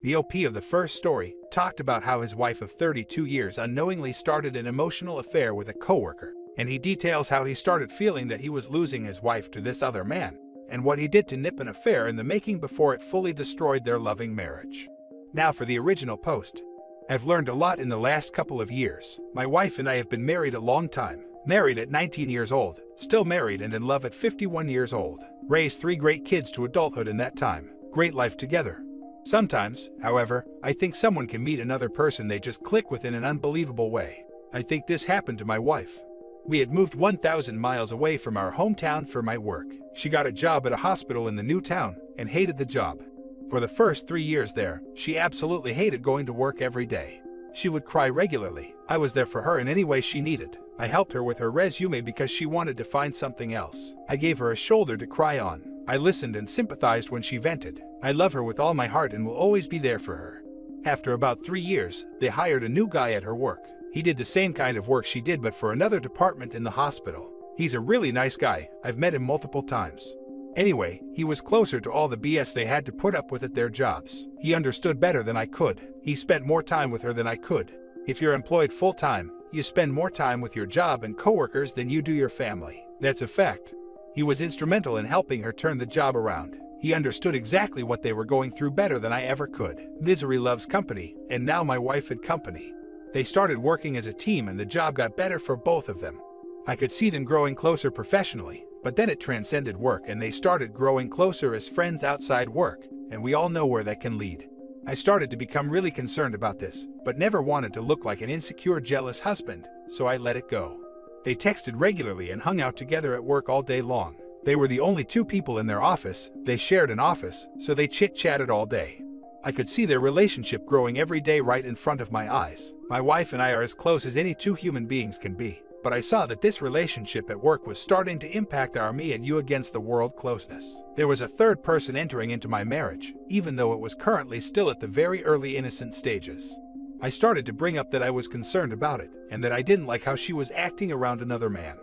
The OP of the first story talked about how his wife of 32 years unknowingly started an emotional affair with a coworker, and he details how he started feeling that he was losing his wife to this other man, and what he did to nip an affair in the making before it fully destroyed their loving marriage. Now for the original post. I've learned a lot in the last couple of years. My wife and I have been married a long time. Married at 19 years old, still married and in love at 51 years old. Raised 3 great kids to adulthood in that time. Great life together. Sometimes, however, I think someone can meet another person they just click with in an unbelievable way. I think this happened to my wife. We had moved 1,000 miles away from our hometown for my work. She got a job at a hospital in the new town and hated the job. For the first 3 years there, she absolutely hated going to work every day. She would cry regularly. I was there for her in any way she needed. I helped her with her resume because she wanted to find something else. I gave her a shoulder to cry on. I listened and sympathized when she vented. I love her with all my heart and will always be there for her. After about 3 years, they hired a new guy at her work. He did the same kind of work she did but for another department in the hospital. He's a really nice guy. I've met him multiple times. Anyway, he was closer to all the BS they had to put up with at their jobs. He understood better than I could. He spent more time with her than I could. If you're employed full-time, you spend more time with your job and coworkers than you do your family. That's a fact. He was instrumental in helping her turn the job around. He understood exactly what they were going through better than I ever could. Misery loves company, and now my wife had company. They started working as a team and the job got better for both of them. I could see them growing closer professionally, but then it transcended work and they started growing closer as friends outside work, and we all know where that can lead. I started to become really concerned about this, but never wanted to look like an insecure, jealous husband, so I let it go. They texted regularly and hung out together at work all day long. They were the only 2 people in their office. They shared an office, so they chit-chatted all day. I could see their relationship growing every day right in front of my eyes. My wife and I are as close as any 2 human beings can be, but I saw that this relationship at work was starting to impact our me and you against the world closeness. There was a third person entering into my marriage, even though it was currently still at the very early innocent stages. I started to bring up that I was concerned about it, and that I didn't like how she was acting around another man.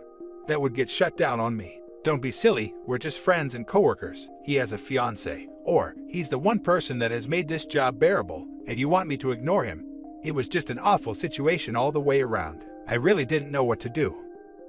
That would get shut down on me. Don't be silly, we're just friends and coworkers. He has a fiance. Or, he's the one person that has made this job bearable, and you want me to ignore him. It was just an awful situation all the way around. I really didn't know what to do.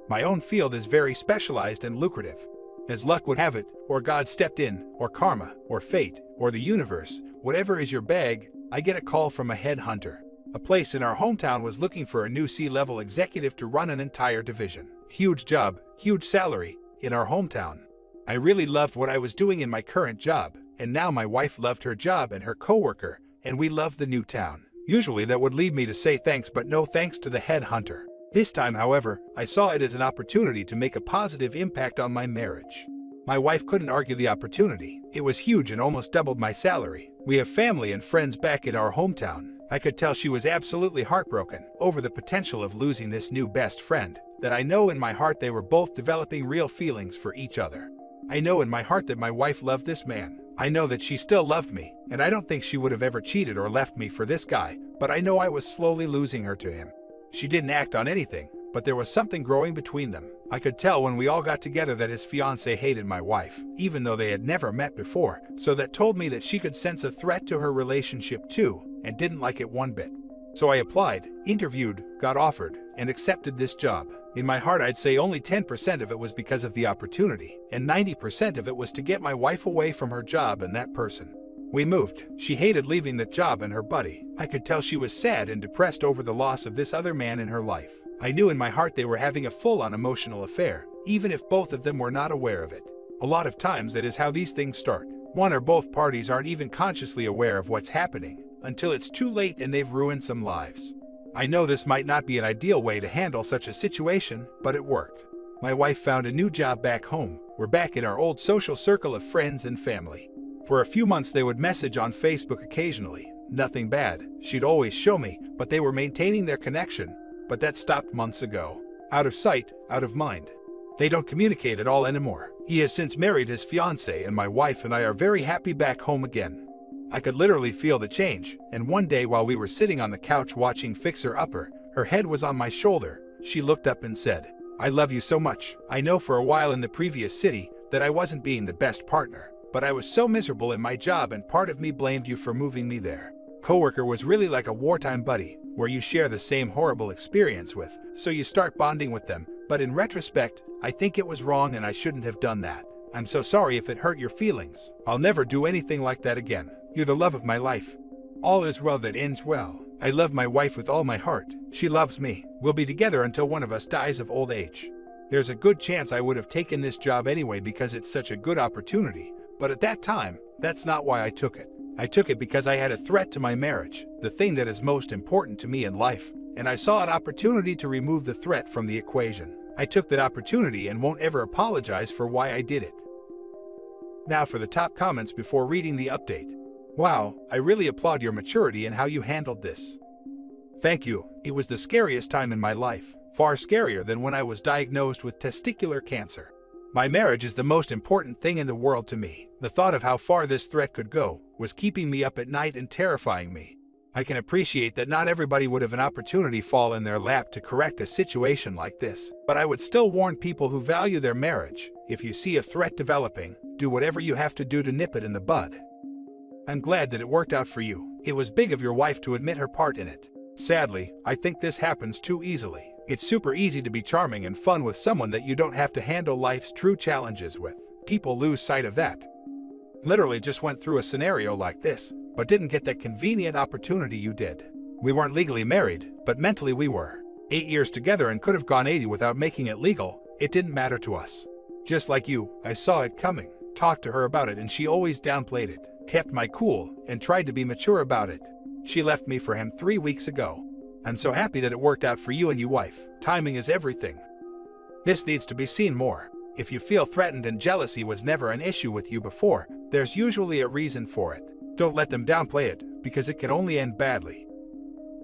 My own field is very specialized and lucrative. As luck would have it, or God stepped in, or karma, or fate, or the universe, whatever is your bag, I get a call from a headhunter. A place in our hometown was looking for a new C-level executive to run an entire division. Huge job, huge salary, in our hometown. I really loved what I was doing in my current job, and now my wife loved her job and her coworker, and we loved the new town. Usually that would lead me to say thanks, but no thanks to the headhunter. This time, however, I saw it as an opportunity to make a positive impact on my marriage. My wife couldn't argue the opportunity. It was huge and almost doubled my salary. We have family and friends back in our hometown. I could tell she was absolutely heartbroken over the potential of losing this new best friend, that I know in my heart they were both developing real feelings for each other. I know in my heart that my wife loved this man. I know that she still loved me, and I don't think she would have ever cheated or left me for this guy, but I know I was slowly losing her to him. She didn't act on anything, but there was something growing between them. I could tell when we all got together that his fiancée hated my wife, even though they had never met before, so that told me that she could sense a threat to her relationship too, and didn't like it one bit. So I applied, interviewed, got offered, and accepted this job. In my heart, I'd say only 10% of it was because of the opportunity, and 90% of it was to get my wife away from her job and that person. We moved. She hated leaving that job and her buddy. I could tell she was sad and depressed over the loss of this other man in her life. I knew in my heart they were having a full-on emotional affair, even if both of them were not aware of it. A lot of times that is how these things start. One or both parties aren't even consciously aware of what's happening, until it's too late and they've ruined some lives. I know this might not be an ideal way to handle such a situation, but it worked. My wife found a new job back home. We're back in our old social circle of friends and family. For a few months they would message on Facebook occasionally. Nothing bad, she'd always show me, but they were maintaining their connection. But that stopped months ago. Out of sight, out of mind. They don't communicate at all anymore. He has since married his fiancée, and my wife and I are very happy back home again. I could literally feel the change, and one day while we were sitting on the couch watching Fixer Upper, her head was on my shoulder. She looked up and said, "I love you so much. I know for a while in the previous city that I wasn't being the best partner, but I was so miserable in my job and part of me blamed you for moving me there. Coworker was really like a wartime buddy, where you share the same horrible experience with, so you start bonding with them. But in retrospect, I think it was wrong and I shouldn't have done that. I'm so sorry if it hurt your feelings. I'll never do anything like that again. You're the love of my life. All is well that ends well. I love my wife with all my heart. She loves me. We'll be together until one of us dies of old age. There's a good chance I would have taken this job anyway because it's such a good opportunity. But at that time, that's not why I took it. I took it because I had a threat to my marriage, the thing that is most important to me in life, and I saw an opportunity to remove the threat from the equation. I took that opportunity and won't ever apologize for why I did it. Now for the top comments before reading the update. Wow, I really applaud your maturity and how you handled this. Thank you. It was the scariest time in my life, far scarier than when I was diagnosed with testicular cancer. My marriage is the most important thing in the world to me. The thought of how far this threat could go was keeping me up at night and terrifying me. I can appreciate that not everybody would have an opportunity fall in their lap to correct a situation like this, but I would still warn people who value their marriage, if you see a threat developing, do whatever you have to do to nip it in the bud. I'm glad that it worked out for you. It was big of your wife to admit her part in it. Sadly, I think this happens too easily. It's super easy to be charming and fun with someone that you don't have to handle life's true challenges with. People lose sight of that. Literally just went through a scenario like this, but didn't get that convenient opportunity you did. We weren't legally married, but mentally we were. 8 years together and could have gone 80 without making it legal. It didn't matter to us. Just like you, I saw it coming, talked to her about it, and she always downplayed it, kept my cool, and tried to be mature about it. She left me for him 3 weeks ago. I'm so happy that it worked out for you and your wife. Timing is everything. This needs to be seen more. If you feel threatened and jealousy was never an issue with you before, there's usually a reason for it. Don't let them downplay it, because it can only end badly.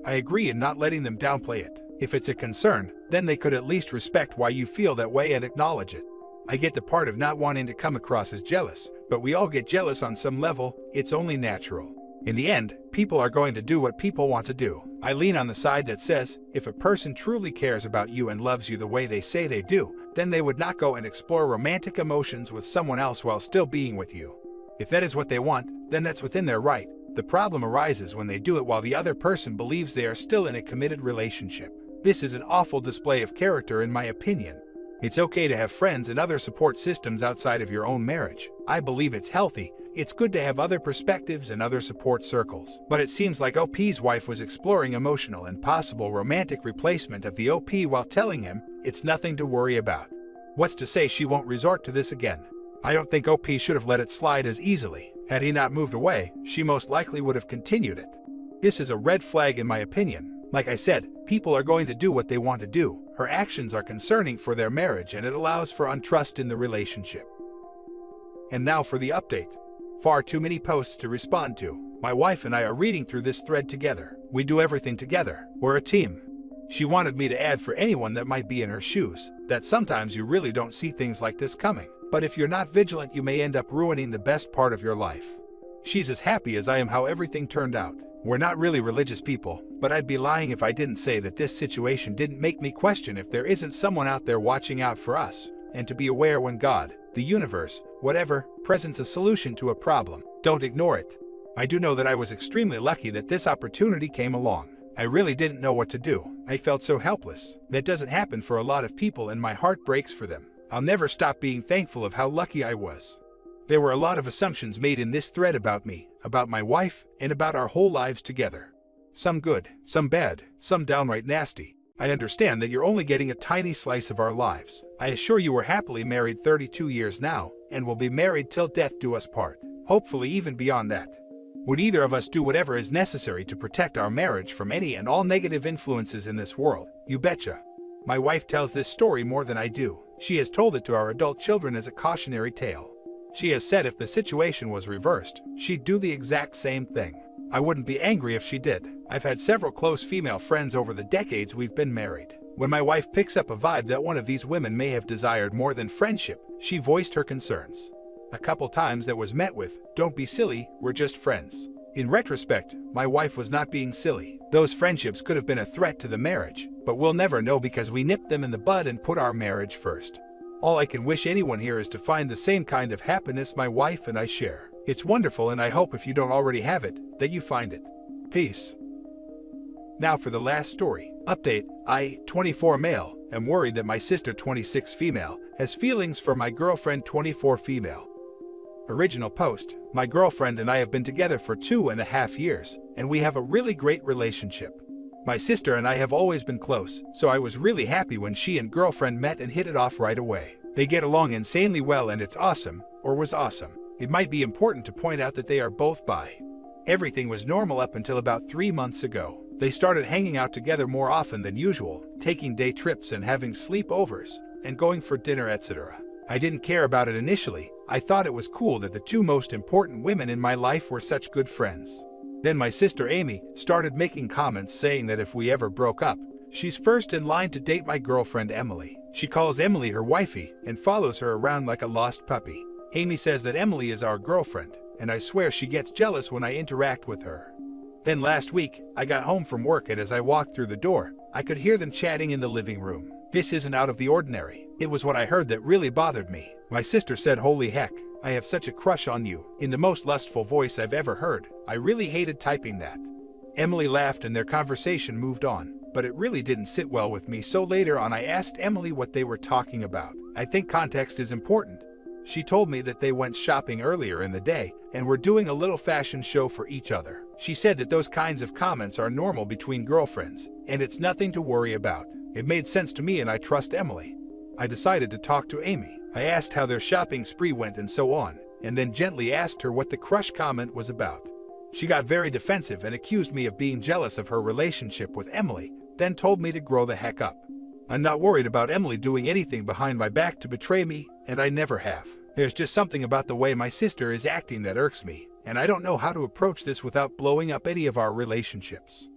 I agree in not letting them downplay it. If it's a concern, then they could at least respect why you feel that way and acknowledge it. I get the part of not wanting to come across as jealous, but we all get jealous on some level. It's only natural. In the end, people are going to do what people want to do. I lean on the side that says, if a person truly cares about you and loves you the way they say they do, then they would not go and explore romantic emotions with someone else while still being with you. If that is what they want, then that's within their right. The problem arises when they do it while the other person believes they are still in a committed relationship. This is an awful display of character in my opinion. It's okay to have friends and other support systems outside of your own marriage. I believe it's healthy. It's good to have other perspectives and other support circles. But it seems like OP's wife was exploring emotional and possible romantic replacement of the OP while telling him it's nothing to worry about. What's to say she won't resort to this again? I don't think OP should have let it slide as easily. Had he not moved away, she most likely would have continued it. This is a red flag in my opinion. Like I said, people are going to do what they want to do. Her actions are concerning for their marriage and it allows for untrust in the relationship. And now for the update. Far too many posts to respond to. My wife and I are reading through this thread together. We do everything together. We're a team. She wanted me to add for anyone that might be in her shoes, that sometimes you really don't see things like this coming. But if you're not vigilant, you may end up ruining the best part of your life. She's as happy as I am how everything turned out. We're not really religious people, but I'd be lying if I didn't say that this situation didn't make me question if there isn't someone out there watching out for us, and to be aware when God, the universe, whatever, presents a solution to a problem. Don't ignore it. I do know that I was extremely lucky that this opportunity came along. I really didn't know what to do. I felt so helpless. That doesn't happen for a lot of people and my heart breaks for them. I'll never stop being thankful of how lucky I was. There were a lot of assumptions made in this thread about me, about my wife, and about our whole lives together. Some good, some bad, some downright nasty. I understand that you're only getting a tiny slice of our lives. I assure you we're happily married 32 years now, and will be married till death do us part. Hopefully even beyond that. Would either of us do whatever is necessary to protect our marriage from any and all negative influences in this world? You betcha. My wife tells this story more than I do. She has told it to our adult children as a cautionary tale. She has said if the situation was reversed, she'd do the exact same thing. I wouldn't be angry if she did. I've had several close female friends over the decades we've been married. When my wife picks up a vibe that one of these women may have desired more than friendship, she voiced her concerns. A couple times that was met with, "Don't be silly, we're just friends." In retrospect, my wife was not being silly. Those friendships could have been a threat to the marriage, but we'll never know because we nipped them in the bud and put our marriage first. All I can wish anyone here is to find the same kind of happiness my wife and I share. It's wonderful and I hope if you don't already have it, that you find it. Peace. Now for the last story. Update: I, 24 male, am worried that my sister, 26 female, has feelings for my girlfriend, 24 female. Original post: my girlfriend and I have been together for 2.5 years, and we have a really great relationship. My sister and I have always been close, so I was really happy when she and girlfriend met and hit it off right away. They get along insanely well and it's awesome, or was awesome. It might be important to point out that they are both bi. Everything was normal up until about 3 months ago. They started hanging out together more often than usual, taking day trips and having sleepovers, and going for dinner, etc. I didn't care about it initially. I thought it was cool that the two most important women in my life were such good friends. Then my sister Amy started making comments saying that if we ever broke up, she's first in line to date my girlfriend Emily. She calls Emily her wifey and follows her around like a lost puppy. Amy says that Emily is our girlfriend, and I swear she gets jealous when I interact with her. Then last week, I got home from work and as I walked through the door, I could hear them chatting in the living room. This isn't out of the ordinary. It was what I heard that really bothered me. My sister said, "Holy heck, I have such a crush on you," in the most lustful voice I've ever heard. I really hated typing that. Emily laughed and their conversation moved on, but it really didn't sit well with me, so later on I asked Emily what they were talking about. I think context is important. She told me that they went shopping earlier in the day and were doing a little fashion show for each other. She said that those kinds of comments are normal between girlfriends, and it's nothing to worry about. It made sense to me and I trust Emily. I decided to talk to Amy. I asked how their shopping spree went and so on, and then gently asked her what the crush comment was about. She got very defensive and accused me of being jealous of her relationship with Emily, then told me to grow the heck up. I'm not worried about Emily doing anything behind my back to betray me, and I never have. There's just something about the way my sister is acting that irks me, and I don't know how to approach this without blowing up any of our relationships.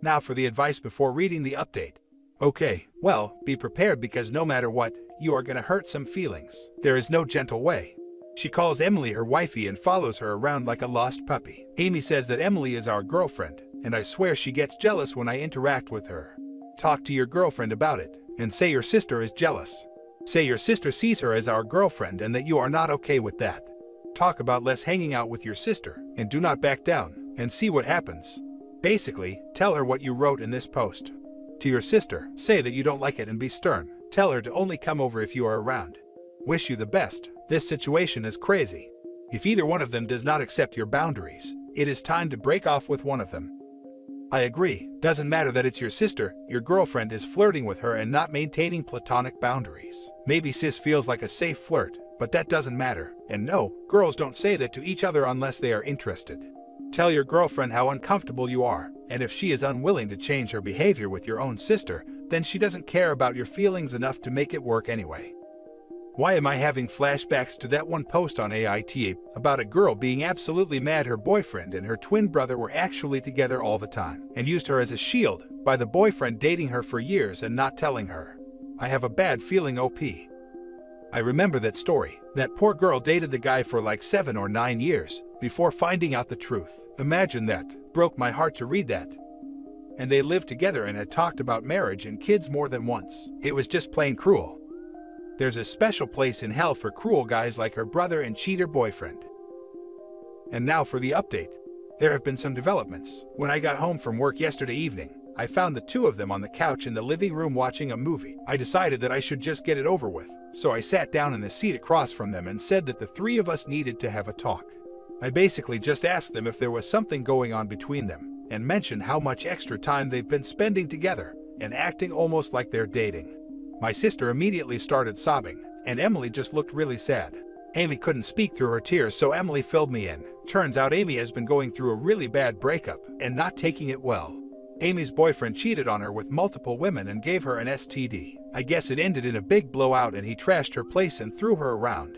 Now for the advice before reading the update. Okay, well, be prepared because no matter what, you are gonna hurt some feelings. There is no gentle way. She calls Emily her wifey and follows her around like a lost puppy. Amy says that Emily is our girlfriend, and I swear she gets jealous when I interact with her. Talk to your girlfriend about it, and say your sister is jealous. Say your sister sees her as our girlfriend and that you are not okay with that. Talk about less hanging out with your sister, and do not back down, and see what happens. Basically, tell her what you wrote in this post. To your sister, say that you don't like it and be stern. Tell her to only come over if you are around. Wish you the best. This situation is crazy. If either one of them does not accept your boundaries, it is time to break off with one of them. I agree. Doesn't matter that it's your sister, your girlfriend is flirting with her and not maintaining platonic boundaries. Maybe sis feels like a safe flirt, but that doesn't matter. And no, girls don't say that to each other unless they are interested. Tell your girlfriend how uncomfortable you are, and if she is unwilling to change her behavior with your own sister, then she doesn't care about your feelings enough to make it work anyway. Why am I having flashbacks to that one post on AITA about a girl being absolutely mad her boyfriend and her twin brother were actually together all the time, and used her as a shield by the boyfriend dating her for years and not telling her? I have a bad feeling OP. I remember that story. That poor girl dated the guy for like 7 or 9 years before finding out the truth. Imagine that. Broke my heart to read that. And they lived together and had talked about marriage and kids more than once. It was just plain cruel. There's a special place in hell for cruel guys like her brother and cheater boyfriend. And now for the update. There have been some developments. When I got home from work yesterday evening, I found the two of them on the couch in the living room watching a movie. I decided that I should just get it over with, so I sat down in the seat across from them and said that the three of us needed to have a talk. I basically just asked them if there was something going on between them, and mentioned how much extra time they've been spending together, and acting almost like they're dating. My sister immediately started sobbing, and Emily just looked really sad. Amy couldn't speak through her tears, so Emily filled me in. Turns out Amy has been going through a really bad breakup, and not taking it well. Amy's boyfriend cheated on her with multiple women and gave her an STD. I guess it ended in a big blowout and he trashed her place and threw her around.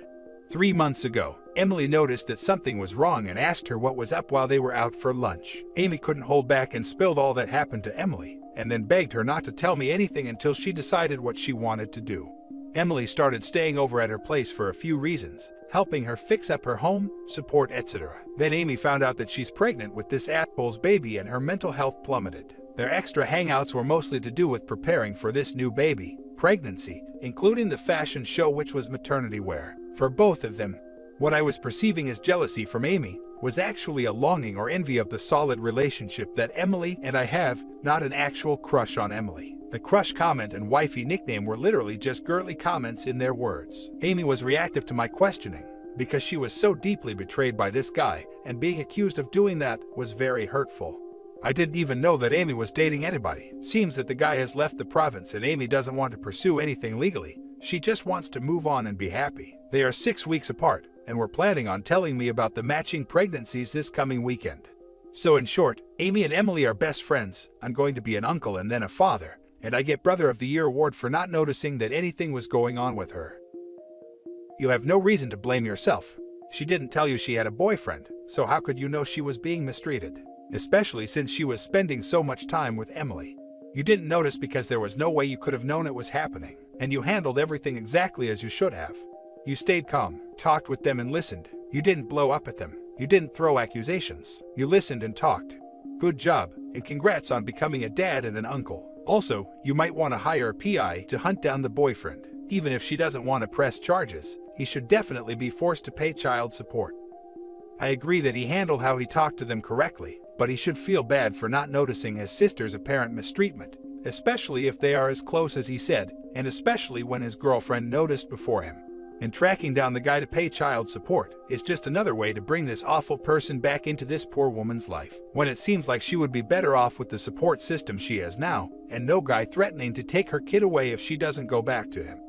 3 months ago, Emily noticed that something was wrong and asked her what was up while they were out for lunch. Amy couldn't hold back and spilled all that happened to Emily, and then begged her not to tell me anything until she decided what she wanted to do. Emily started staying over at her place for a few reasons, helping her fix up her home, support, etc. Then Amy found out that she's pregnant with this asshole's baby and her mental health plummeted. Their extra hangouts were mostly to do with preparing for this new baby, pregnancy, including the fashion show which was maternity wear for both of them. What I was perceiving as jealousy from Amy was actually a longing or envy of the solid relationship that Emily and I have, not an actual crush on Emily. The crush comment and wifey nickname were literally just girly comments in their words. Amy was reactive to my questioning because she was so deeply betrayed by this guy, and being accused of doing that was very hurtful. I didn't even know that Amy was dating anybody. Seems that the guy has left the province and Amy doesn't want to pursue anything legally. She just wants to move on and be happy. They are 6 weeks apart, and we're planning on telling me about the matching pregnancies this coming weekend. So in short, Amy and Emily are best friends. I'm going to be an uncle and then a father, and I get Brother of the Year award for not noticing that anything was going on with her. You have no reason to blame yourself. She didn't tell you she had a boyfriend, so how could you know she was being mistreated? Especially since she was spending so much time with Emily. You didn't notice because there was no way you could have known it was happening, and you handled everything exactly as you should have. You stayed calm, talked with them and listened. You didn't blow up at them. You didn't throw accusations. You listened and talked. Good job, and congrats on becoming a dad and an uncle. Also, you might want to hire a PI to hunt down the boyfriend. Even if she doesn't want to press charges, he should definitely be forced to pay child support. I agree that he handled how he talked to them correctly, but he should feel bad for not noticing his sister's apparent mistreatment, especially if they are as close as he said, and especially when his girlfriend noticed before him. And tracking down the guy to pay child support is just another way to bring this awful person back into this poor woman's life, when it seems like she would be better off with the support system she has now, and no guy threatening to take her kid away if she doesn't go back to him.